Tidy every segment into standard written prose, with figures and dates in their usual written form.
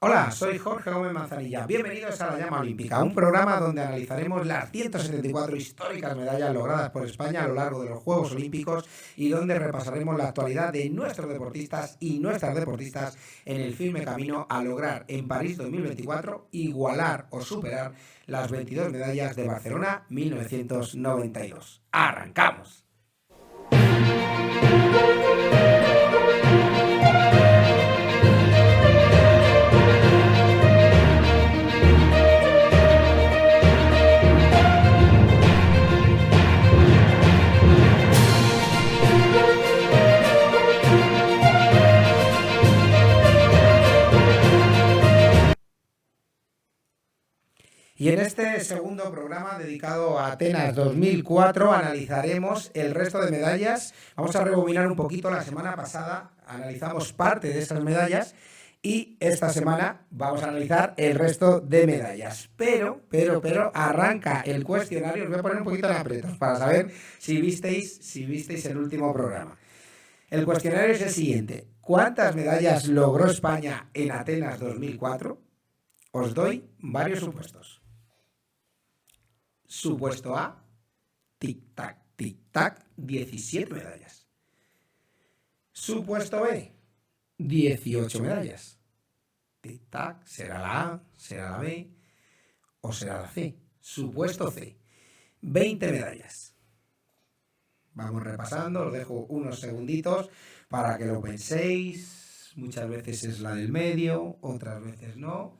Hola, soy Jorge Gómez Manzanilla. Bienvenidos a La Llama Olímpica, un programa donde analizaremos las 174 históricas medallas logradas por España a lo largo de los Juegos Olímpicos y donde repasaremos la actualidad de nuestros deportistas y nuestras deportistas en el firme camino a lograr en París 2024 igualar o superar las 22 medallas de Barcelona 1992. ¡Arrancamos! Y en este segundo programa dedicado a Atenas 2004 analizaremos el resto de medallas. Vamos a rebobinar un poquito. La semana pasada analizamos parte de estas medallas y esta semana vamos a analizar el resto de medallas. Pero arranca el cuestionario. Os voy a poner un poquito en aprietos para saber si visteis el último programa. El cuestionario es el siguiente. ¿Cuántas medallas logró España en Atenas 2004? Os doy varios supuestos. Supuesto A, tic-tac, 17 medallas. Supuesto B, 18 medallas. Tic-tac, ¿será la A, será la B o será la C? Supuesto C, 20 medallas. Vamos repasando, os dejo unos segunditos para que lo penséis. Muchas veces es la del medio, otras veces no.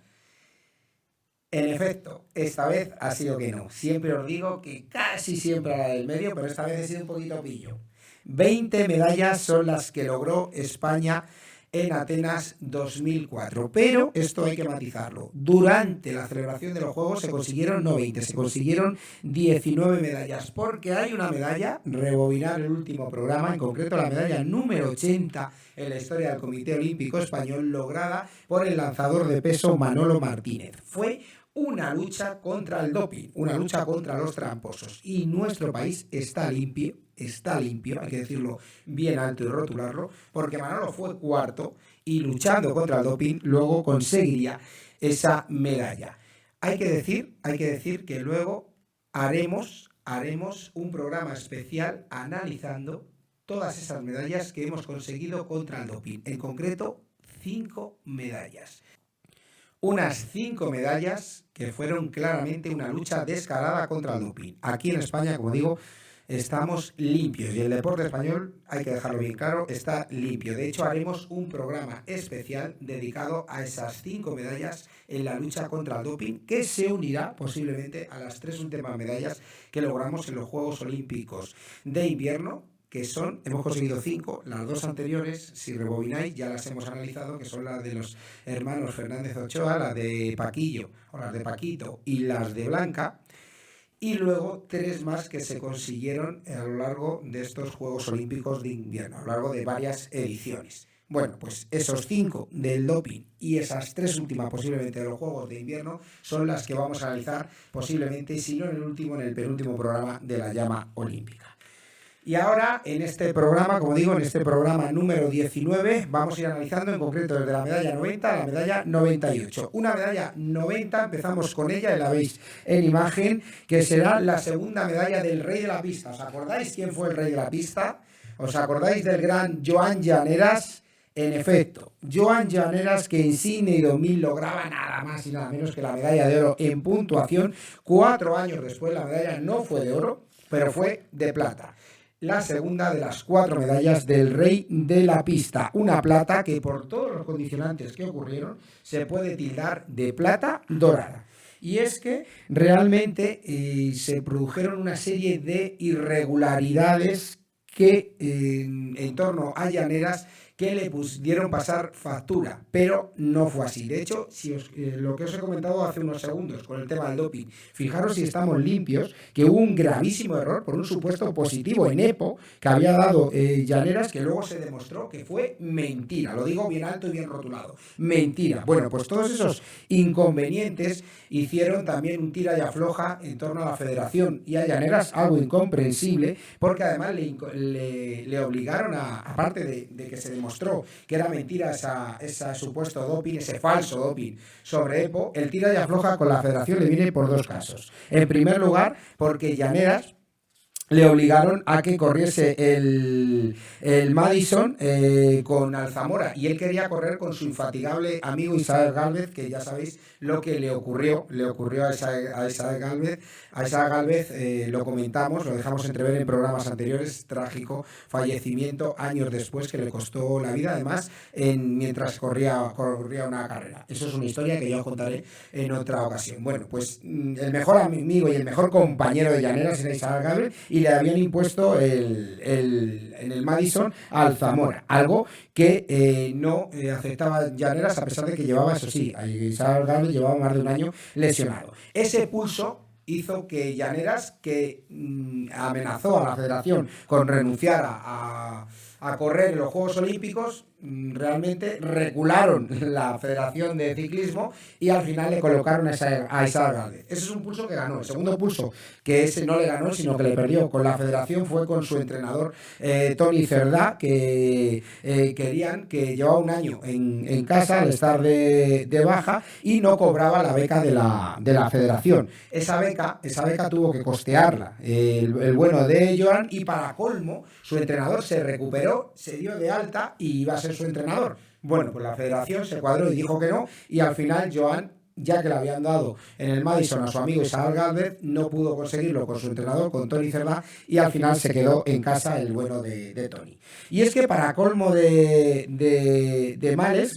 En efecto, esta vez ha sido que no. Siempre os digo que casi siempre la del medio, pero esta vez he sido un poquito pillo. 20 medallas son las que logró España en Atenas 2004. Pero esto hay que matizarlo. Durante la celebración de los Juegos se consiguieron no 20, se consiguieron 19 medallas. Porque hay una medalla, rebobinar el último programa, en concreto la medalla número 80 en la historia del Comité Olímpico Español, lograda por el lanzador de peso Manolo Martínez. Fue una lucha contra el doping, una lucha contra los tramposos. Y nuestro país está limpio, hay que decirlo bien alto y rotularlo, porque Manolo fue cuarto y luchando contra el doping luego conseguiría esa medalla. Hay que decir que luego haremos un programa especial analizando todas esas medallas que hemos conseguido contra el doping. En concreto, 5 medallas. Unas 5 medallas que fueron claramente una lucha descarada contra el doping. Aquí en España, como digo, estamos limpios y el deporte español, hay que dejarlo bien claro, está limpio. De hecho, haremos un programa especial dedicado a esas 5 medallas en la lucha contra el doping, que se unirá posiblemente a las 3 últimas medallas que logramos en los Juegos Olímpicos de invierno, que hemos conseguido 5, las 2 anteriores, si rebobináis, ya las hemos analizado, que son las de los hermanos Fernández Ochoa, las de Paquillo, o las de Paquito, y las de Blanca, y luego 3 más que se consiguieron a lo largo de estos Juegos Olímpicos de invierno, a lo largo de varias ediciones. Bueno, pues esos 5 del doping y esas 3 últimas posiblemente de los Juegos de invierno son las que vamos a analizar posiblemente, si no en el último, en el penúltimo programa de La Llama Olímpica. Y ahora, en este programa, como digo, en este programa número 19, vamos a ir analizando en concreto desde la medalla 90 a la medalla 98. Una medalla 90, empezamos con ella, y la veis en imagen, que será la segunda medalla del rey de la pista. ¿Os acordáis quién fue el rey de la pista? ¿Os acordáis del gran Joan Llaneras? En efecto, Joan Llaneras, que en Sydney 2000 lograba nada más y nada menos que la medalla de oro en puntuación. 4 años después la medalla no fue de oro, pero fue de plata. La segunda de las 4 medallas del rey de la pista. Una plata que por todos los condicionantes que ocurrieron se puede tildar de plata dorada. Y es que realmente se produjeron una serie de irregularidades que en torno a Llaneras que le pudieron pasar factura, pero no fue así. De hecho, lo que os he comentado hace unos segundos con el tema del doping, fijaros si estamos limpios, que hubo un gravísimo error por un supuesto positivo en EPO que había dado Llaneras, que luego se demostró que fue mentira. Lo digo bien alto y bien rotulado. Mentira. Bueno, pues todos esos inconvenientes hicieron también un tira y afloja en torno a la federación y a Llaneras, algo incomprensible, porque además le obligaron aparte de que se demostró demostró que era mentira ese supuesto doping, ese falso doping sobre EPO, el tira y afloja con la federación le viene por dos casos. En primer lugar, porque Llaneras le obligaron a que corriese el Madison con Alzamora, y él quería correr con su infatigable amigo Isaac Gálvez, que ya sabéis lo que le ocurrió a Isaac Gálvez. A Isaac Gálvez lo comentamos, lo dejamos entrever en programas anteriores, trágico fallecimiento años después que le costó la vida, además mientras corría una carrera. Eso es una historia que yo os contaré en otra ocasión. Bueno, pues el mejor amigo y el mejor compañero de Llaneras era Isaac Gálvez, y le habían impuesto en el Madison a Alzamora, algo que no aceptaba Llaneras, a pesar de que llevaba, eso sí, Isaac Gálvez llevaba más de un año lesionado. Ese pulso hizo que Llaneras, que amenazó a la federación con renunciar a correr en los Juegos Olímpicos, realmente regularon la Federación de Ciclismo y al final le colocaron a Isaac Gálvez. Ese es un pulso que ganó. El segundo pulso, que ese no le ganó, sino que le perdió con la federación, fue con su entrenador Toni Cerdá, que querían, que llevaba un año en casa al estar de baja y no cobraba la beca de la federación. Esa beca tuvo que costearla el bueno de Joan, y para colmo su entrenador se recuperó, se dio de alta y iba a ser su entrenador. Bueno, pues la federación se cuadró y dijo que no, y al final Joan, ya que le habían dado en el Madison a su amigo Isaac Gálvez, no pudo conseguirlo con su entrenador, con Toni Cerdá, y al final se quedó en casa el bueno de Toni. Y es que para colmo de males,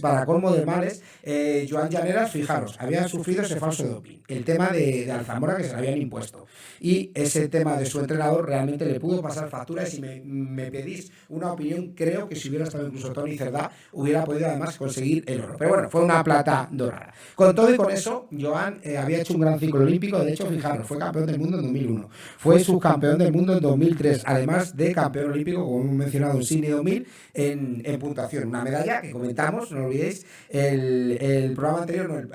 Joan Llaneras, fijaros, había sufrido ese falso doping, el tema de Alzamora que se le habían impuesto, y ese tema de su entrenador realmente le pudo pasar factura, y si me pedís una opinión, creo que si hubiera estado incluso Toni Cerdá, hubiera podido además conseguir el oro. Pero bueno, fue una plata dorada. Con todo y con eso, Joan había hecho un gran ciclo olímpico. De hecho, fijaros, fue campeón del mundo en 2001, fue subcampeón del mundo en 2003, además de campeón olímpico, como hemos mencionado, en Sydney 2000 en puntuación. Una medalla que comentamos, no olvidéis, el programa anterior,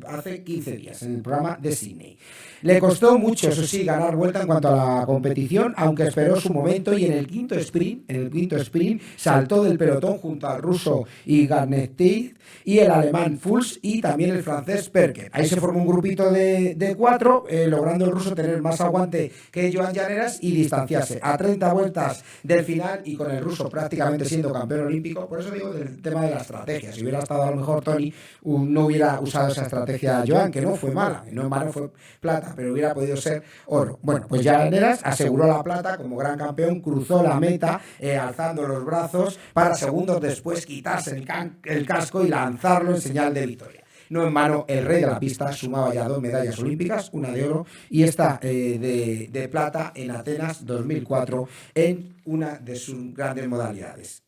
hace 15 días, en el programa de Sydney. Le costó mucho, eso sí, ganar vuelta en cuanto a la competición, aunque esperó su momento, y en el quinto sprint saltó del pelotón junto al ruso Igarnetich y el alemán Fuls y también el francés Perker. Ahí se formó un grupito de 4, logrando el ruso tener más aguante que Joan Llaneras y distanciarse a 30 vueltas del final, y con el ruso prácticamente siendo campeón olímpico. Por eso digo del tema de la estrategia. Si hubiera estado a lo mejor Toni, no hubiera usado esa estrategia Joan, que no fue mala, no en vano fue plata, pero hubiera podido ser oro. Bueno, pues Llaneras aseguró la plata como gran campeón, cruzó la meta alzando los brazos para segundos después quitarse el casco y lanzarlo en señal de victoria. No en vano, el rey de la pista sumaba ya 2 medallas olímpicas, una de oro y esta de plata en Atenas 2004, en una de sus grandes modalidades,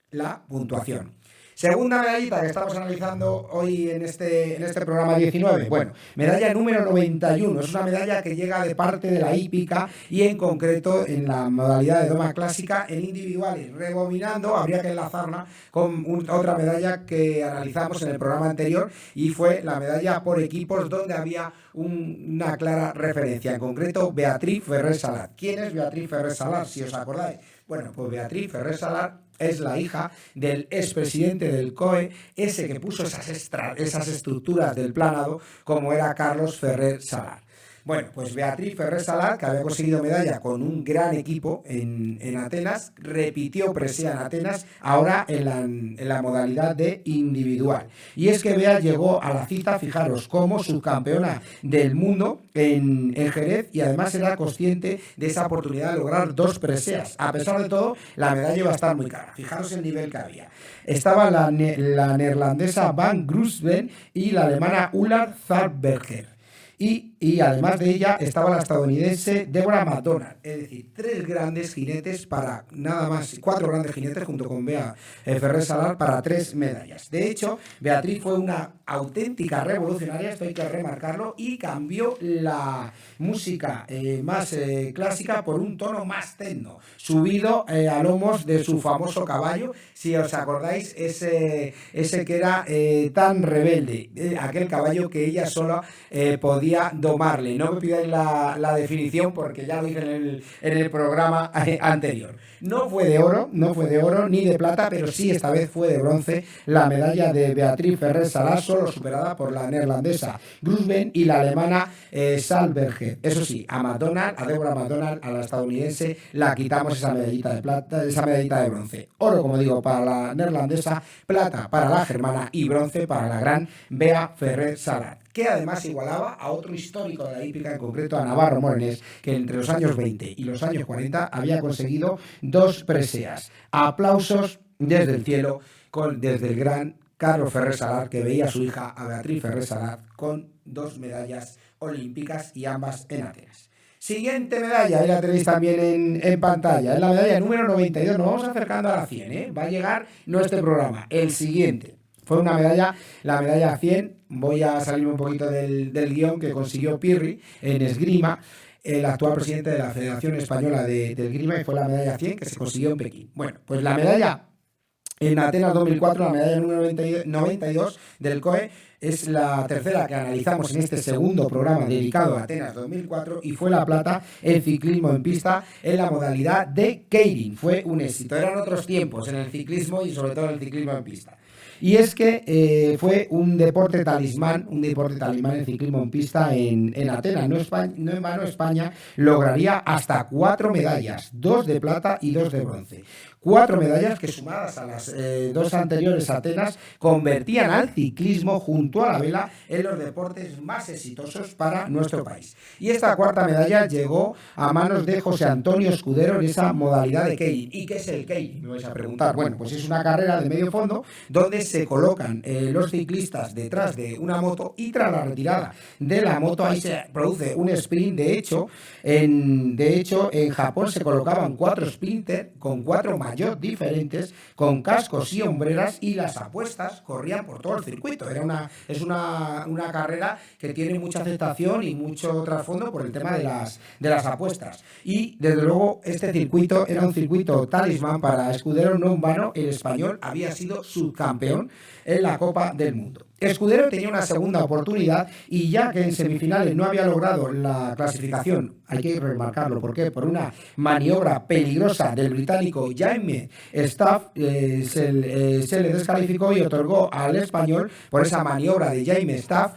la puntuación. Segunda medallita que estamos analizando hoy en este programa 19. Bueno, medalla número 91. Es una medalla que llega de parte de la hípica, y en concreto en la modalidad de doma clásica en individuales. Rebobinando, habría que enlazarla con otra medalla que analizamos en el programa anterior, y fue la medalla por equipos, donde había una clara referencia. En concreto, Beatriz Ferrer Salat. ¿Quién es Beatriz Ferrer Salat, si os acordáis? Bueno, pues Beatriz Ferrer Salat es la hija del expresidente del COE, ese que puso esas estructuras del planado, como era Carlos Ferrer Salat. Bueno, pues Beatriz Ferrer Salat, que había conseguido medalla con un gran equipo en Atenas, repitió presea en Atenas, ahora en la modalidad de individual. Y es que Bea llegó a la cita, fijaros, como subcampeona del mundo en Jerez, y además era consciente de esa oportunidad de lograr 2 preseas. A pesar de todo, la medalla iba a estar muy cara. Fijaros el nivel que había. Estaba la neerlandesa Van Grunsven y la alemana Ulla Zarberger. Y además de ella estaba la estadounidense Deborah McDonald. Es decir, 3 grandes jinetes para nada más, 4 grandes jinetes junto con Bea Ferrer Salat para 3 medallas. De hecho, Beatriz fue una auténtica revolucionaria, esto hay que remarcarlo, y cambió la música más clásica por un tono más techno, subido a lomos de su famoso caballo. Si os acordáis, ese que era tan rebelde, aquel caballo que ella sola podía domarle. No me pidáis la definición porque ya lo dije en el programa anterior. No fue de oro ni de plata, pero sí esta vez fue de bronce la medalla de Beatriz Ferrer Salat, solo superada por la neerlandesa Grusben y la alemana Salberger. Eso sí, a Deborah McDonald, a la estadounidense, la quitamos esa medallita de plata, esa medallita de bronce. Oro, como digo, para la neerlandesa, plata para la germana y bronce para la gran Bea Ferrer Salat, que además igualaba a otro histórico de la hípica, en concreto a Navarro Morenés, que entre los años 20 y los años 40 había conseguido 2 preseas. Aplausos desde el cielo, desde el gran Carlos Ferrer Salat, que veía a su hija, a Beatriz Ferrer Salat, con 2 medallas olímpicas y ambas en Atenas. Siguiente medalla, ahí la tenéis también en pantalla, es la medalla número 92, nos vamos acercando a la 100, va a llegar nuestro programa, el siguiente. Fue una medalla, la medalla 100, voy a salir un poquito del guión que consiguió Pirri en esgrima, el actual presidente de la Federación Española de Esgrima, y fue la medalla 100 que se consiguió en Pekín. Bueno, pues la medalla en Atenas 2004, la medalla número 92 del COE, es la tercera que analizamos en este segundo programa dedicado a Atenas 2004 y fue la plata en ciclismo en pista en la modalidad de keirin. Fue un éxito, eran otros tiempos en el ciclismo y sobre todo en el ciclismo en pista. Y es que fue un deporte talismán en ciclismo en pista en Atenas. No en vano España lograría hasta 4 medallas, 2 de plata y 2 de bronce. 4 medallas que, sumadas a las 2 anteriores Atenas, convertían al ciclismo junto a la vela en los deportes más exitosos para nuestro país. Y esta cuarta medalla llegó a manos de José Antonio Escudero en esa modalidad de keirin. ¿Y qué es el keirin? Me vais a preguntar. Bueno, pues es una carrera de medio fondo donde se colocan los ciclistas detrás de una moto y tras la retirada de la moto ahí se produce un sprint. De hecho, en Japón se colocaban 4 sprinters con 4 mayores diferentes, con cascos y hombreras, y las apuestas corrían por todo el circuito. Es una carrera que tiene mucha aceptación y mucho trasfondo por el tema de las apuestas. Y desde luego este circuito era un circuito talismán para Escudero. No en vano el español había sido subcampeón en la Copa del Mundo. Escudero tenía una segunda oportunidad y ya que en semifinales no había logrado la clasificación, hay que remarcarlo, ¿por qué? Por una maniobra peligrosa del británico Jaime Staff, se le descalificó y otorgó al español, por esa maniobra de Jaime Staff,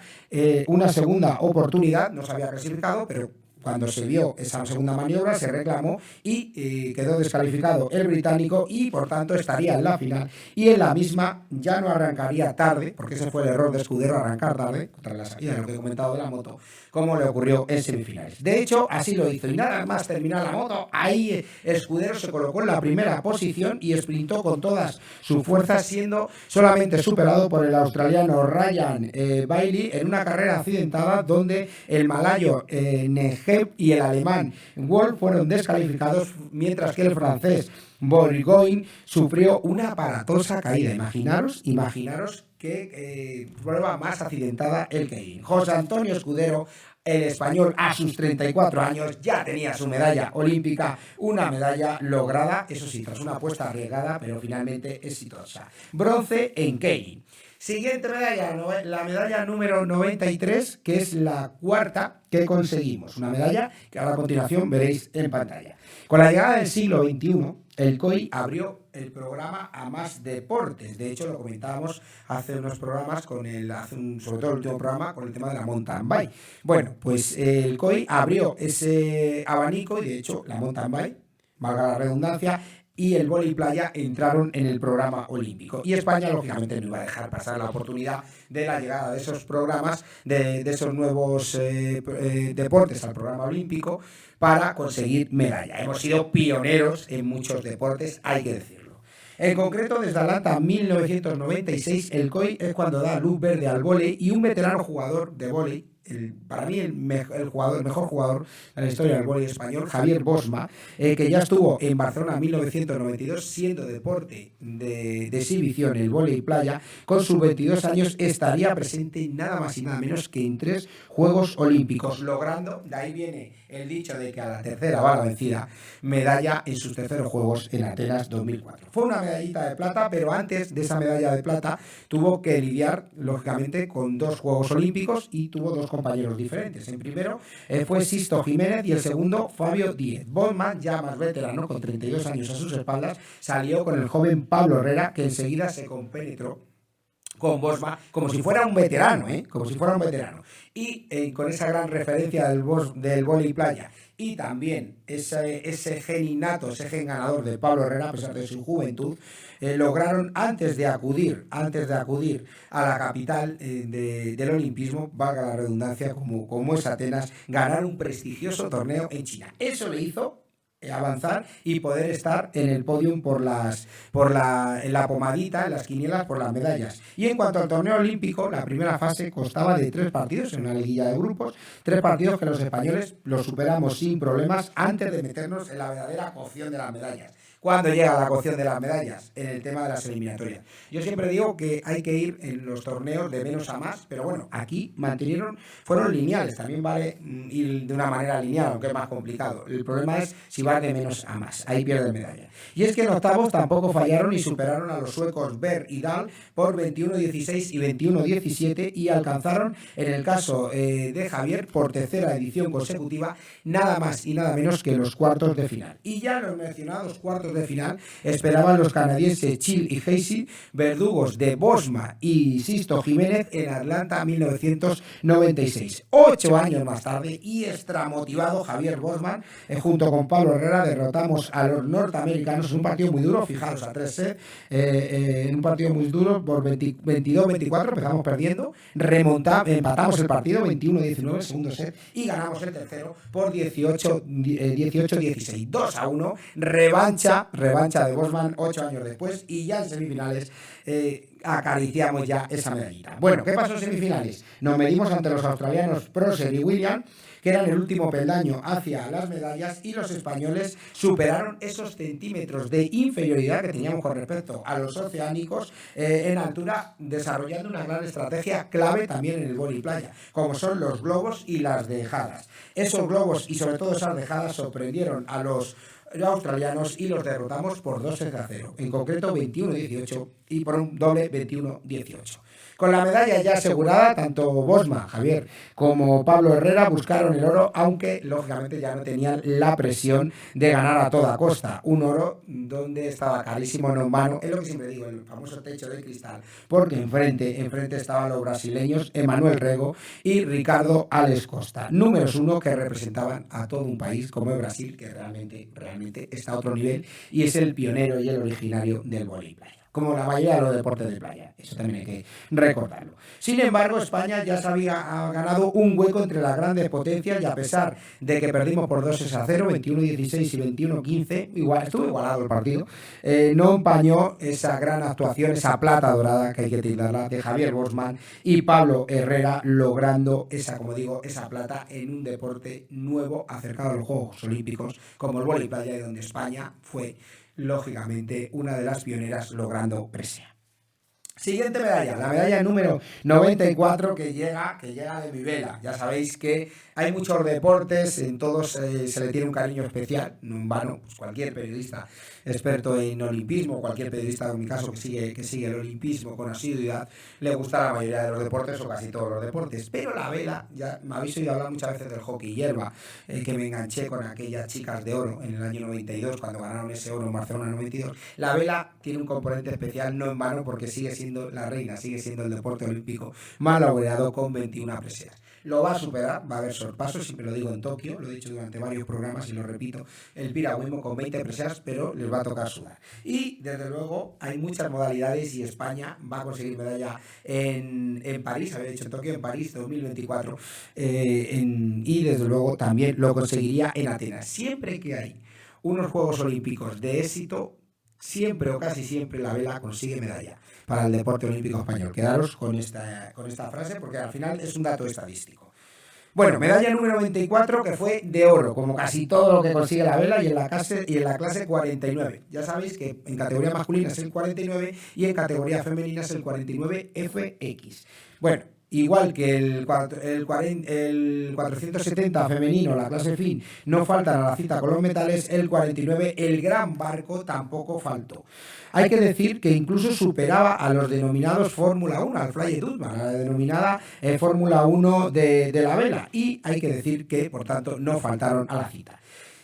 una segunda oportunidad. No se había clasificado, pero cuando se vio esa segunda maniobra se reclamó y quedó descalificado el británico y por tanto estaría en la final, y en la misma ya no arrancaría tarde, porque ese fue el error de Escudero, arrancar tarde contra la salida de lo que he comentado de la moto, como le ocurrió en semifinales. De hecho, así lo hizo, y nada más terminar la moto, ahí Escudero se colocó en la primera posición y sprintó con todas sus fuerzas, siendo solamente superado por el australiano Ryan Bailey en una carrera accidentada donde el malayo Nege y el alemán Wolf fueron descalificados, mientras que el francés Bourgoin sufrió una aparatosa caída. Imaginaros qué prueba más accidentada el keirin. José Antonio Escudero, el español, a sus 34 años ya tenía su medalla olímpica, una medalla lograda, eso sí, tras una apuesta arriesgada, pero finalmente exitosa. Bronce en keirin. Siguiente medalla, la medalla número 93, que es la cuarta que conseguimos. Una medalla que ahora a continuación veréis en pantalla. Con la llegada del siglo XXI, el COI abrió el programa a más deportes. De hecho, lo comentábamos hace unos programas, sobre todo el último programa, con el tema de la mountain bike. Bueno, pues el COI abrió ese abanico y de hecho la mountain bike, valga la redundancia, y el vóley playa entraron en el programa olímpico. Y España, lógicamente, no iba a dejar pasar la oportunidad de la llegada de esos programas, de esos nuevos deportes al programa olímpico para conseguir medalla. Hemos sido pioneros en muchos deportes, hay que decirlo. En concreto, desde Atlanta 1996, el COI es cuando da luz verde al vóley, y un veterano jugador de vóley, para mí el mejor jugador de la historia del vóley español, Javier Bosma, que ya estuvo en Barcelona en 1992 siendo deporte de exhibición el vóley playa, con sus 22 años estaría presente nada más y nada menos que en 3 Juegos Olímpicos, logrando, de ahí viene el dicho de que a la tercera va la vencida, medalla en sus terceros Juegos en Atenas 2004. Fue una medallita de plata, pero antes de esa medalla de plata tuvo que lidiar, lógicamente, con 2 Juegos Olímpicos y tuvo 2 compañeros diferentes. En primero fue Sisto Jiménez y el segundo Fabio Díez. Bosman, ya más veterano, con 32 años a sus espaldas, salió con el joven Pablo Herrera, que enseguida se compenetró con Bosma como si fuera un veterano, como si fuera un veterano. Y con esa gran referencia del vóley playa y también ese gen innato, ese gen ganador de Pablo Herrera, a pesar de su juventud, lograron antes de acudir a la capital del olimpismo, valga la redundancia, como es Atenas, ganar un prestigioso torneo en China. Eso le hizo avanzar y poder estar en el podium en la pomadita, en las quinielas, por las medallas. Y en cuanto al torneo olímpico, la primera fase constaba de 3 partidos en una liguilla de grupos, 3 partidos que los españoles los superamos sin problemas antes de meternos en la verdadera cocción de las medallas. ¿Cuándo llega la cocción de las medallas? En el tema de las eliminatorias. Yo siempre digo que hay que ir en los torneos de menos a más, pero bueno, aquí fueron lineales, también vale ir de una manera lineal, aunque es más complicado. El problema es si va de menos a más, ahí pierde medalla. Y es que en octavos tampoco fallaron y superaron a los suecos Berg y Dahl por 21-16 y 21-17 y alcanzaron, en el caso de Javier, por tercera edición consecutiva, nada más y nada menos que los cuartos de final. Y ya los mencionados cuartos de final esperaban los canadienses Chill y Hasey, verdugos de Bosma y Sisto Jiménez en Atlanta 1996. 8 años más tarde y extramotivado Javier Bosman, junto con Pablo Herrera, derrotamos a los norteamericanos en un partido muy duro, fijaros, a 3 sets, en un partido muy duro por 22-24, empezamos perdiendo, empatamos el partido 21-19, segundo set, y ganamos el tercero por 18-16, 2-1, revancha de Bosman 8 años después, y ya en semifinales acariciamos ya esa medallita. Bueno, ¿qué pasó en semifinales? Nos medimos ante los australianos Prosser y Williams, que eran el último peldaño hacia las medallas, y los españoles superaron esos centímetros de inferioridad que teníamos con respecto a los oceánicos en altura, desarrollando una gran estrategia clave también en el vóley playa, como son los globos y las dejadas. Esos globos y sobre todo esas dejadas sorprendieron a los australianos y los derrotamos por 2-0, en concreto 21-18 y por un doble 21-18. Con la medalla ya asegurada, tanto Bosma, Javier, como Pablo Herrera buscaron el oro, aunque lógicamente ya no tenían la presión de ganar a toda costa. Un oro donde estaba carísimo, no en vano, es lo que siempre digo, el famoso techo de cristal, porque enfrente estaban los brasileños Emanuel Rego y Ricardo Alex Costa, números 1 que representaban a todo un país como es Brasil, que realmente está a otro nivel y es el pionero y el originario del vóley playa, como la mayoría de los deportes de playa, eso también hay que recordarlo. Sin embargo, España ya se había ganado un hueco entre las grandes potencias y a pesar de que perdimos por 2-0, 21-16 y 21-15, estuvo igualado el partido, no empañó esa gran actuación, esa plata dorada, que hay que tildarla, de Javier Bosman y Pablo Herrera, logrando esa plata en un deporte nuevo acercado a los Juegos Olímpicos, como el vóley playa, y donde España fue lógicamente una de las pioneras logrando presea. Siguiente medalla, la medalla número 94 que llega de mi vela. Ya sabéis que hay muchos deportes, en todos se le tiene un cariño especial, no en vano, pues cualquier periodista experto en olimpismo, cualquier periodista en mi caso que sigue el olimpismo con asiduidad, le gusta la mayoría de los deportes o casi todos los deportes. Pero la vela, ya me habéis oído hablar muchas veces del hockey hierba, que me enganché con aquellas chicas de oro en el año 92, cuando ganaron ese oro en Barcelona 92. La vela tiene un componente especial, no en vano, porque sigue siendo la reina, sigue siendo el deporte olímpico más laureado con 21 preseas. Lo va a superar, va a haber sorpasos, siempre lo digo en Tokio, lo he dicho durante varios programas y lo repito, el piragüismo con 20 preseas, pero les va a tocar sudar. Y desde luego hay muchas modalidades y España va a conseguir medalla en París, había dicho en Tokio, en París 2024, y desde luego también lo conseguiría en Atenas. Siempre que hay unos Juegos Olímpicos de éxito, siempre o casi siempre la vela consigue medalla para el deporte olímpico español. Quedaros con esta frase porque al final es un dato estadístico. Bueno, medalla número 94 que fue de oro, como casi todo lo que consigue la vela, y en la clase 49. Ya sabéis que en categoría masculina es el 49 y en categoría femenina es el 49 FX. Bueno, igual que el 470 femenino, la clase fin, no faltan a la cita con los metales, el 49, el gran barco, tampoco faltó. Hay que decir que incluso superaba a los denominados Fórmula 1, al Fly Dutman, a la denominada Fórmula 1 de la vela, y hay que decir que, por tanto, no faltaron a la cita.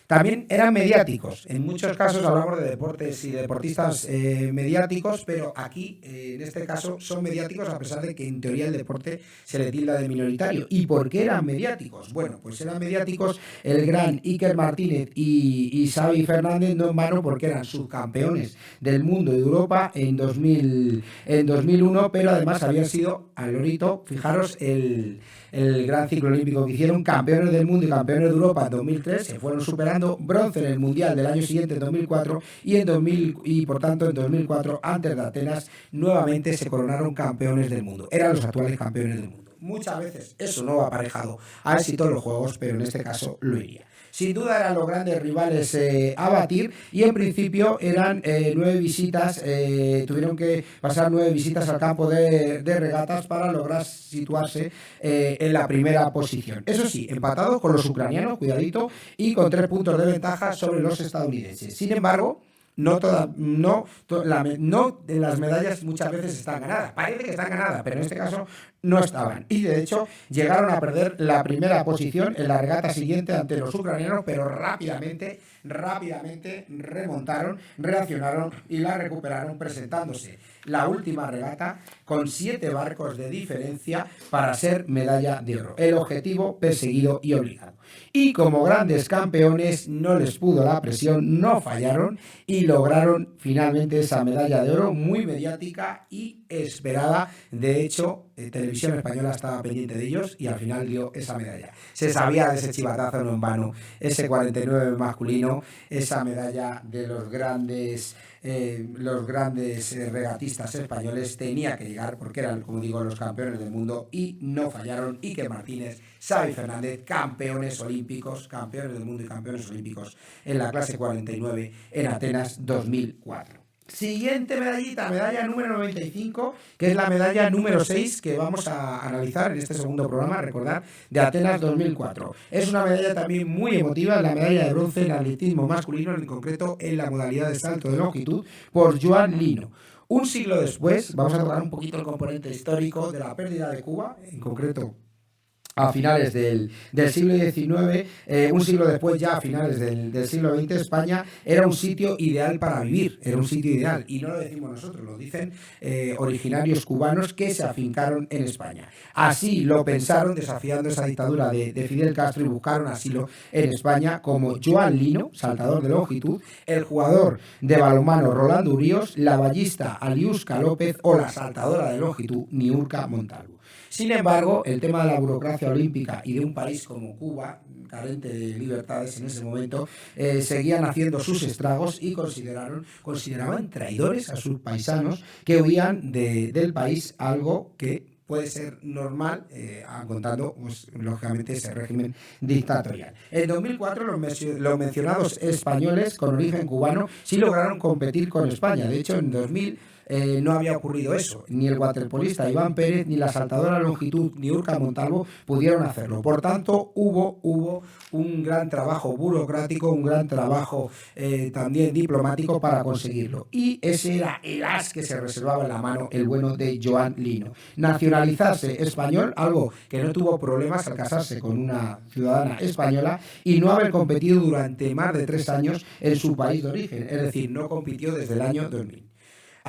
También eran mediáticos. En muchos casos hablamos de deportes y deportistas mediáticos, pero aquí, en este caso, son mediáticos a pesar de que en teoría el deporte se le tilda de minoritario. ¿Y por qué eran mediáticos? Bueno, pues eran mediáticos el gran Iker Martínez y Xavi Fernández, no en vano, porque eran subcampeones del mundo y de Europa en 2001, pero además habían sido, al lorito, fijaros, el gran ciclo olímpico que hicieron, campeones del mundo y campeones de Europa en 2003, se fueron superando, bronce en el Mundial del año siguiente, en 2004, y por tanto en 2004, antes de Atenas, nuevamente se coronaron campeones del mundo. Eran los actuales campeones del mundo. Muchas veces eso no va aparejado a éxito en los juegos, pero en este caso lo iría. Sin duda eran los grandes rivales a batir, y en principio eran 9 visitas, tuvieron que pasar 9 visitas al campo de regatas para lograr situarse en la primera posición. Eso sí, empatados con los ucranianos, cuidadito, y con 3 puntos de ventaja sobre los estadounidenses. Sin embargo, no de las medallas muchas veces están ganadas. Parece que están ganadas, pero en este caso no estaban. Y de hecho llegaron a perder la primera posición en la regata siguiente ante los ucranianos, pero rápidamente remontaron, reaccionaron y la recuperaron, presentándose la última regata con 7 barcos de diferencia para ser medalla de oro. El objetivo perseguido y obligado. Y como grandes campeones no les pudo la presión, no fallaron y lograron finalmente esa medalla de oro muy mediática y esperada. De hecho, Televisión Española estaba pendiente de ellos y al final dio esa medalla. Se sabía de ese chivatazo, no en vano, ese 49 masculino, esa medalla de los grandes regatistas españoles tenía que llegar porque eran, como digo, los campeones del mundo y no fallaron. Iker Martínez, Xavi Fernández, campeones olímpicos, campeones del mundo y campeones olímpicos en la clase 49 en Atenas 2004. Siguiente medallita, medalla número 95, que es la medalla número 6 que vamos a analizar en este segundo programa, recordar, de Atenas 2004. Es una medalla también muy emotiva, la medalla de bronce en atletismo masculino, en concreto en la modalidad de salto de longitud, por Joan Lino. Un siglo después, vamos a tocar un poquito el componente histórico de la pérdida de Cuba, en concreto a finales del siglo XIX, un siglo después ya a finales del siglo XX, España era un sitio ideal para vivir, era un sitio ideal, y no lo decimos nosotros, lo dicen originarios cubanos que se afincaron en España. Así lo pensaron, desafiando esa dictadura de Fidel Castro, y buscaron asilo en España, como Joan Lino, saltador de longitud, el jugador de balonmano Rolando Urios, la ballista Aliuska López o la saltadora de longitud Niurka Montalvo. Sin embargo, el tema de la burocracia olímpica y de un país como Cuba, carente de libertades en ese momento, seguían haciendo sus estragos y consideraban traidores a sus paisanos que huían del país, algo que puede ser normal, contando, pues, lógicamente, ese régimen dictatorial. En 2004, los mencionados españoles con origen cubano sí lograron competir con España. De hecho, en 2000 no había ocurrido eso. Ni el waterpolista Iván Pérez, ni la saltadora de longitud Niurka Montalvo pudieron hacerlo. Por tanto, hubo un gran trabajo burocrático, un gran trabajo también diplomático para conseguirlo. Y ese era el as que se reservaba en la mano el bueno de Joan Lino. Nacionalizarse español, algo que no tuvo problemas al casarse con una ciudadana española, y no haber competido durante más de 3 años en su país de origen, es decir, no compitió desde el año 2000.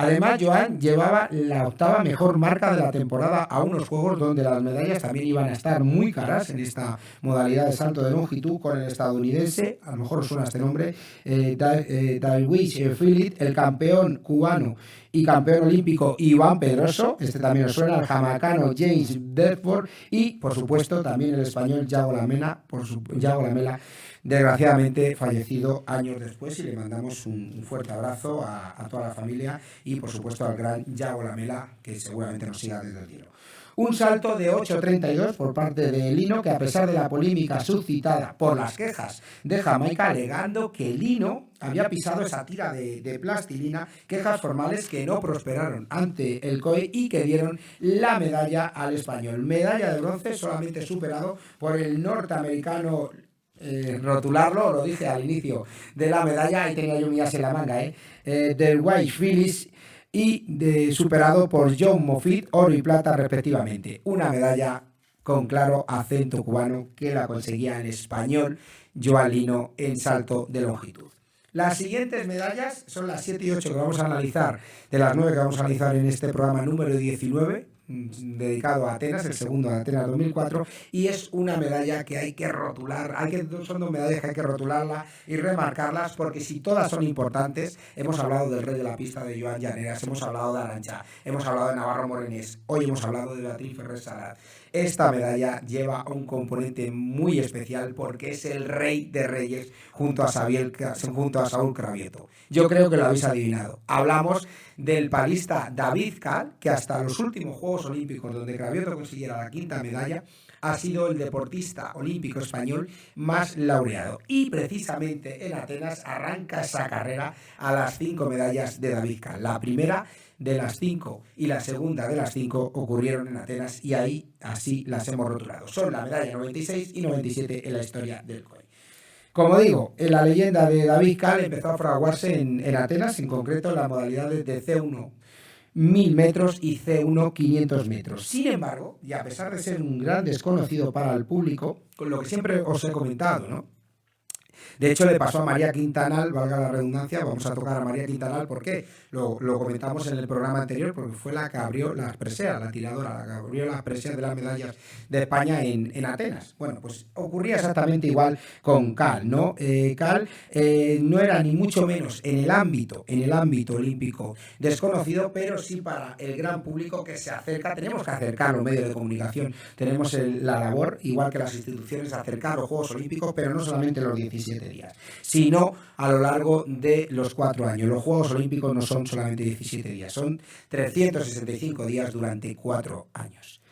Además, Joan llevaba la 8ª mejor marca de la temporada a unos juegos donde las medallas también iban a estar muy caras en esta modalidad de salto de longitud, con el estadounidense, a lo mejor os suena este nombre, David Phillips, el campeón cubano y campeón olímpico Iván Pedroso, este también os suena, el jamaicano James Bedford y, por supuesto, también el español Yago Lamela, desgraciadamente fallecido años después, y le mandamos un fuerte abrazo a toda la familia y, por supuesto, al gran Yago Lamela, que seguramente nos siga desde el cielo. Un salto de 8.32 por parte de Lino, que a pesar de la polémica suscitada por las quejas de Jamaica alegando que Lino había pisado esa tira de plastilina, quejas formales que no prosperaron ante el COE y que dieron la medalla al español. Medalla de bronce solamente superado por el norteamericano, rotularlo, lo dije al inicio de la medalla, ahí tenía yo mi as en la manga, del White Phillies, y superado por John Moffitt, oro y plata respectivamente. Una medalla con claro acento cubano que la conseguía el español Joan Lino en salto de longitud. Las siguientes medallas son las 7 y 8 que vamos a analizar, de las 9 que vamos a analizar en este programa número 19, dedicado a Atenas, el segundo de Atenas 2004, y es una medalla que hay que rotular, son dos medallas que hay que rotularlas y remarcarlas, porque si todas son importantes, hemos hablado del rey de la pista de Joan Llaneras, hemos hablado de Arantxa, hemos hablado de Navarro Morenés, hoy hemos hablado de Beatriz Ferrer Salat. Esta medalla lleva un componente muy especial porque es el rey de reyes junto a Saúl Cravieto. Yo creo que lo habéis adivinado. Hablamos del palista David Cal, que hasta los últimos Juegos Olímpicos donde Cravieto consiguiera la quinta medalla, ha sido el deportista olímpico español más laureado. Y precisamente en Atenas arranca esa carrera a las 5 medallas de David Cal. La primera de las 5 y la segunda de las 5 ocurrieron en Atenas y ahí así las hemos rotulado. Son la medalla 96 y 97 en la historia del COI. Como digo, en la leyenda de David Cal empezó a fraguarse en Atenas, en concreto en las modalidades de C1 1000 metros y C1 500 metros. Sin embargo, y a pesar de ser un gran desconocido para el público, con lo que siempre os he comentado, ¿no? De hecho, le pasó a María Quintanal, valga la redundancia, vamos a tocar a María Quintanal, ¿por qué? Lo comentamos en el programa anterior, porque fue la que abrió las preseas, la tiradora, la que abrió las preseas de las medallas de España en Atenas. Bueno, pues ocurría exactamente igual con Cal, ¿no? Cal no era ni mucho menos en el ámbito olímpico desconocido, pero sí para el gran público que se acerca. Tenemos que acercar los medios de comunicación, tenemos la labor, igual que las instituciones, de acercar los Juegos Olímpicos, pero no solamente los 17 días, sino a lo largo de los 4 años. Los Juegos Olímpicos no son solamente 17 días, son 365 días durante 4 años.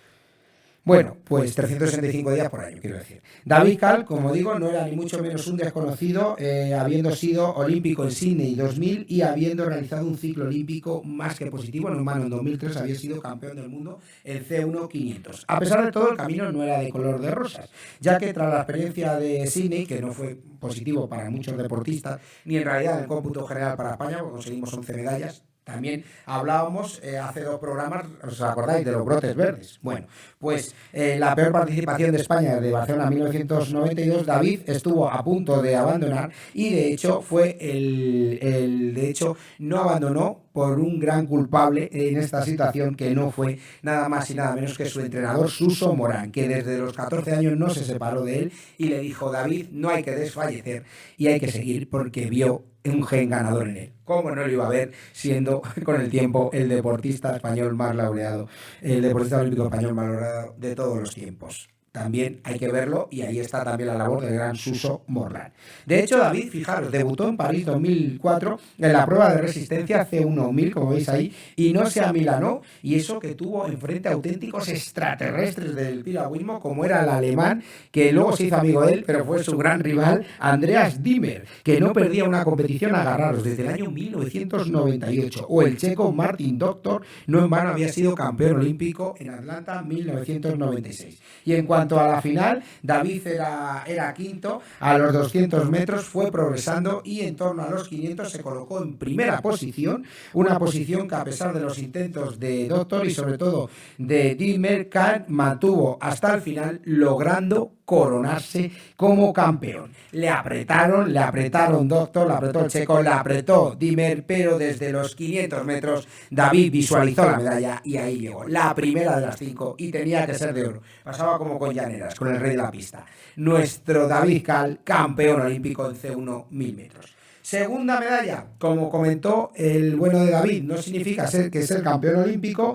Bueno, pues 365 días por año, quiero decir. David Cal, como digo, no era ni mucho menos un desconocido, habiendo sido olímpico en Sydney 2000 y habiendo realizado un ciclo olímpico más que positivo. En humano, en 2003 había sido campeón del mundo en C1 500. A pesar de todo, el camino no era de color de rosas, ya que tras la experiencia de Sydney, que no fue positivo para muchos deportistas, ni en realidad en el cómputo general para España, porque conseguimos 11 medallas. También hablábamos hace 2 programas, ¿os acordáis?, de los brotes verdes. Bueno, pues la peor participación de España de Barcelona 1992, David estuvo a punto de abandonar y de hecho fue de hecho no abandonó por un gran culpable en esta situación, que no fue nada más y nada menos que su entrenador Suso Morán, que desde los 14 años no se separó de él y le dijo: David, no hay que desfallecer y hay que seguir, porque vio un gen ganador en él. ¿Cómo no lo iba a ver, siendo con el tiempo el deportista español más laureado, el deportista olímpico español más laureado de todos los tiempos? También hay que verlo, y ahí está también la labor del gran Suso Morán. De hecho, David, fijaros, debutó en París 2004 en la prueba de resistencia C1 1000, como veis ahí, y no se amilanó, y eso que tuvo enfrente auténticos extraterrestres del piragüismo, como era el alemán, que luego se hizo amigo de él, pero fue su gran rival, Andreas Dimmer, que no perdía una competición, agarraros, desde el año 1998, o el checo Martin Doctor, no en vano había sido campeón olímpico en Atlanta 1996. Y en cuanto a la final, David era quinto, a los 200 metros fue progresando y en torno a los 500 se colocó en primera posición, una posición que, a pesar de los intentos de Doctor y sobre todo de Dimmer, Cal mantuvo hasta el final, logrando coronarse como campeón. Le apretaron Doctor, le apretó el checo, le apretó Dimmer, pero desde los 500 metros David visualizó la medalla y ahí llegó, la primera de las 5, y tenía que ser de oro. Pasaba como con Llaneras, con el rey de la pista. Nuestro David Cal, campeón olímpico en C1 1000 metros. Segunda medalla, como comentó el bueno de David, no significa que ser campeón olímpico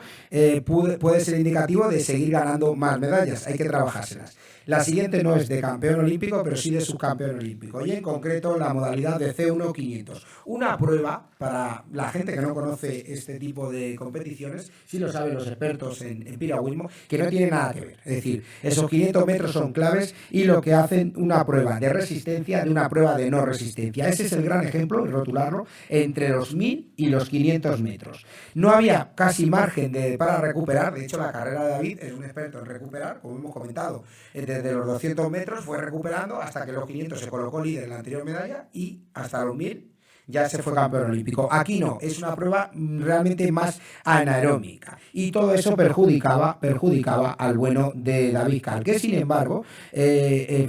puede ser indicativo de seguir ganando más medallas, hay que trabajárselas. La siguiente no es de campeón olímpico, pero sí de subcampeón olímpico, y en concreto la modalidad de C1 500. Una prueba para la gente que no conoce este tipo de competiciones, sí lo saben los expertos en piragüismo, que no tiene nada que ver. Es decir, esos 500 metros son claves y lo que hacen una prueba de resistencia de una prueba de no resistencia. Ese es el gran ejemplo, rotularlo, entre los 1000 y los 500 metros. No había casi margen para recuperar, de hecho la carrera de David es un experto en recuperar, como hemos comentado, desde los 200 metros fue recuperando hasta que los 500 se colocó líder en la anterior medalla y hasta los 1000 ya se fue campeón olímpico. Aquí no, es una prueba realmente más anaeróbica y todo eso perjudicaba al bueno de David Cal, que sin embargo,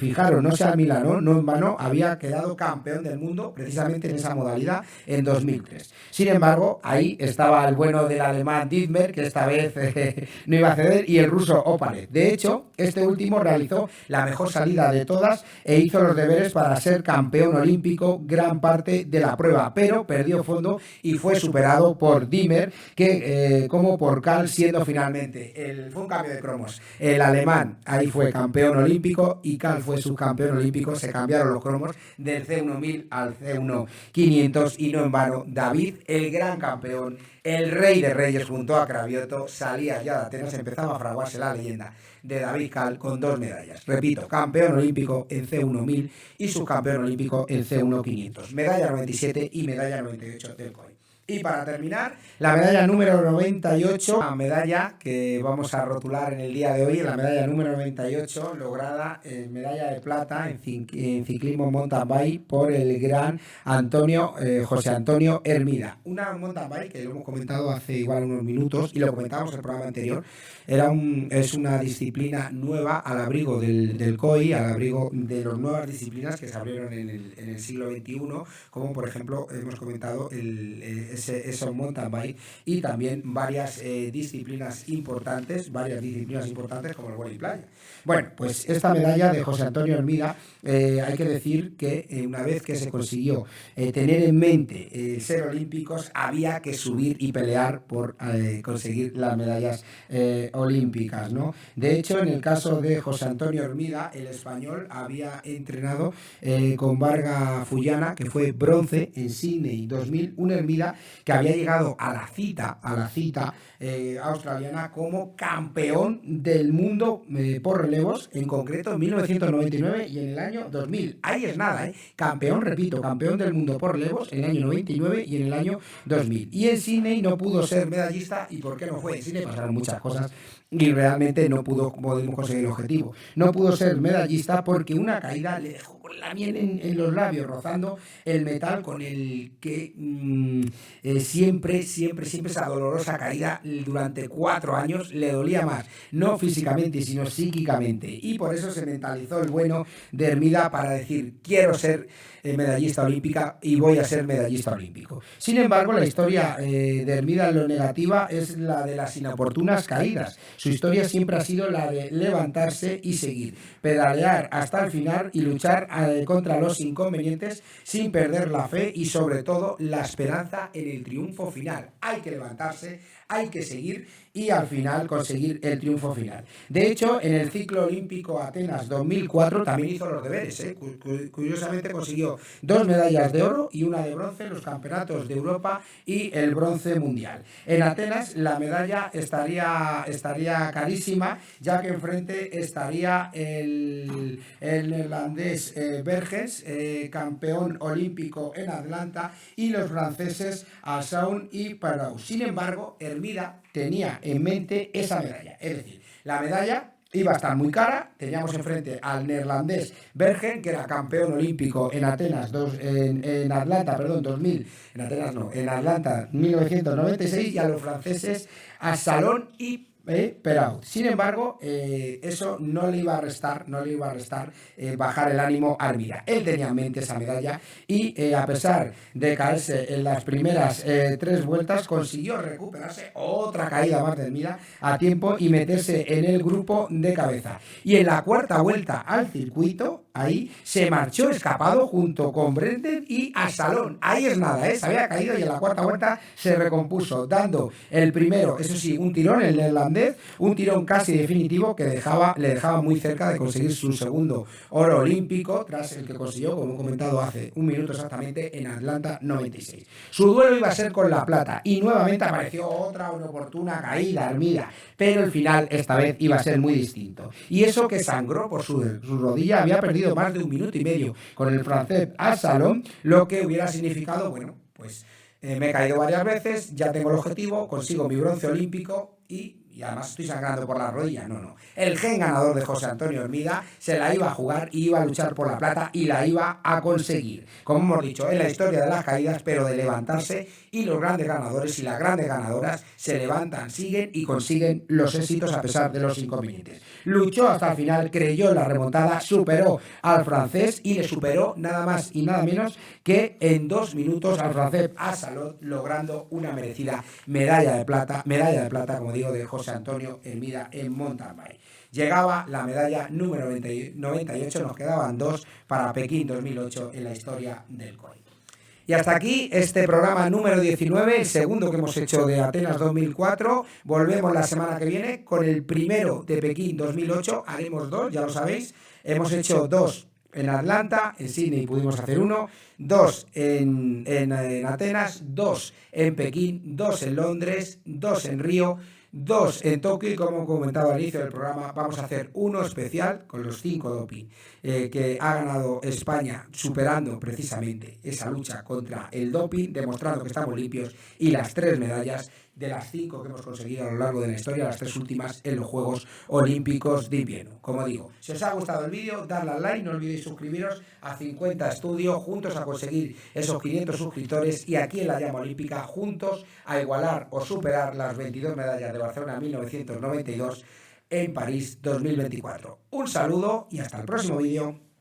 fijaros, no sea Milano, no en vano, había quedado campeón del mundo precisamente en esa modalidad en 2003. Sin embargo, ahí estaba el bueno del alemán Dittmer, que esta vez no iba a ceder, y el ruso Opalev. De hecho, este último realizó la mejor salida de todas e hizo los deberes para ser campeón olímpico gran parte de la prueba, pero perdió fondo y fue superado por Dittmer, que como por Cal, siendo finalmente fue un cambio de cromos. El alemán ahí fue campeón olímpico y Cal fue subcampeón olímpico. Se cambiaron los cromos del C1000 al C1500 y no en vano David, el gran campeón, el rey de reyes junto a Cravioto, salía ya de Atenas, empezaba a fraguarse la leyenda de David Cal con 2 medallas. Repito, campeón olímpico en C1000 y subcampeón olímpico en C1500. Medalla 97 y medalla 98 del COI. Y para terminar, la medalla número 98, la medalla que vamos a rotular en el día de hoy, la medalla número 98, lograda en medalla de plata en ciclismo mountain bike por el gran José Antonio Hermida. Una mountain bike que lo hemos comentado hace igual unos minutos y lo comentábamos en el programa anterior. Es una disciplina nueva al abrigo del COI, al abrigo de las nuevas disciplinas que se abrieron en el siglo XXI, como por ejemplo hemos comentado esos mountain bike y también varias disciplinas importantes como el vóley playa. Bueno, pues esta medalla de José Antonio Hermida, hay que decir que una vez que se consiguió tener en mente ser olímpicos, había que subir y pelear por conseguir las medallas olímpicas, ¿no? De hecho, en el caso de José Antonio Hermida, el español había entrenado con Varga Fullana, que fue bronce en Sydney 2000, una Hermida que había llegado a la cita australiana como campeón del mundo por relevos, en concreto en 1999 y en el año 2000. Ahí es nada, campeón del mundo por relevos en el año 99 y en el año 2000. Y en Sydney no pudo ser medallista. ¿Y por qué no fue? En Sydney pasaron muchas cosas y realmente no pudimos conseguir el objetivo. No pudo ser medallista porque una caída le dejó con la miel en los labios, rozando el metal con el que siempre esa dolorosa caída durante 4 años le dolía más, no físicamente sino psíquicamente, y por eso se mentalizó el bueno de Hermida para decir: quiero ser medallista olímpica y voy a ser medallista olímpico. Sin embargo, la historia de Hermida en lo negativa es la de las inoportunas caídas. Su historia siempre ha sido la de levantarse y seguir, pedalear hasta el final y luchar contra los inconvenientes sin perder la fe y sobre todo la esperanza en el triunfo final. Hay que levantarse, hay que seguir y al final conseguir el triunfo final. De hecho, en el ciclo olímpico Atenas 2004 también hizo los deberes. Curiosamente consiguió 2 medallas de oro y 1 de bronce en los campeonatos de Europa y el bronce mundial. En Atenas la medalla estaría carísima, ya que enfrente estaría el neerlandés Bergens, campeón olímpico en Atlanta, y los franceses Assaun y Parou. Sin embargo, Hermida tenía en mente esa medalla, es decir, la medalla iba a estar muy cara. Teníamos enfrente al neerlandés Bergen, que era campeón olímpico en Atenas, en Atlanta 2000, en Atlanta 1996, y a los franceses Absalón y Peraud. Sin embargo, eso no le iba a restar bajar el ánimo a Hermida. Él tenía en mente esa medalla y a pesar de caerse en las primeras 3 vueltas, consiguió recuperarse otra caída más de Hermida a tiempo y meterse en el grupo de cabeza. Y en la 4ª vuelta al circuito, ahí se marchó escapado junto con Brendan y Absalón. Ahí es nada, se había caído y en la 4ª vuelta se recompuso, dando el primero, eso sí, un tirón, el neerlandés, un tirón casi definitivo que le dejaba muy cerca de conseguir su segundo oro olímpico, tras el que consiguió, como he comentado hace un minuto exactamente, en Atlanta 96. Su duelo iba a ser con la plata y nuevamente apareció otra inoportuna caída, Hermida, pero el final esta vez iba a ser muy distinto. Y eso que sangró por su rodilla, había perdido más de 1 minuto y medio con el francés Absalón, lo que hubiera significado, bueno, pues me he caído varias veces, ya tengo el objetivo, consigo mi bronce olímpico y además estoy sangrando por la rodilla. No. El gen ganador de José Antonio Hermida se la iba a jugar y iba a luchar por la plata y la iba a conseguir. Como hemos dicho, es la historia de las caídas, pero de levantarse, y los grandes ganadores y las grandes ganadoras se levantan, siguen y consiguen los éxitos a pesar de los inconvenientes. Luchó hasta el final, creyó en la remontada, superó al francés y le superó nada más y nada menos que en 2 minutos al francés Absalón, logrando una merecida medalla de plata, como digo, de José Antonio Hermida en mountain bike. Llegaba la medalla número 98, nos quedaban 2 para Pekín 2008 en la historia del COI. Y hasta aquí este programa número 19, el segundo que hemos hecho de Atenas 2004. Volvemos la semana que viene con el primero de Pekín 2008. Haremos 2, ya lo sabéis. Hemos hecho 2 en Atlanta, en Sydney pudimos hacer 1, 2 en Atenas, 2 en Pekín, 2 en Londres, 2 en Río, 2 en Tokio, y como comentaba al inicio del programa, vamos a hacer uno especial con los 5 doping que ha ganado España, superando precisamente esa lucha contra el doping, demostrando que estamos limpios, y las 3 medallas de las 5 que hemos conseguido a lo largo de la historia, las 3 últimas en los Juegos Olímpicos de Invierno. Como digo, si os ha gustado el vídeo, dadle al like, no olvidéis suscribiros a 50 Estudio, juntos a conseguir esos 500 suscriptores, y aquí en la llama olímpica, juntos a igualar o superar las 22 medallas de Barcelona 1992 en París 2024. Un saludo y hasta el próximo vídeo.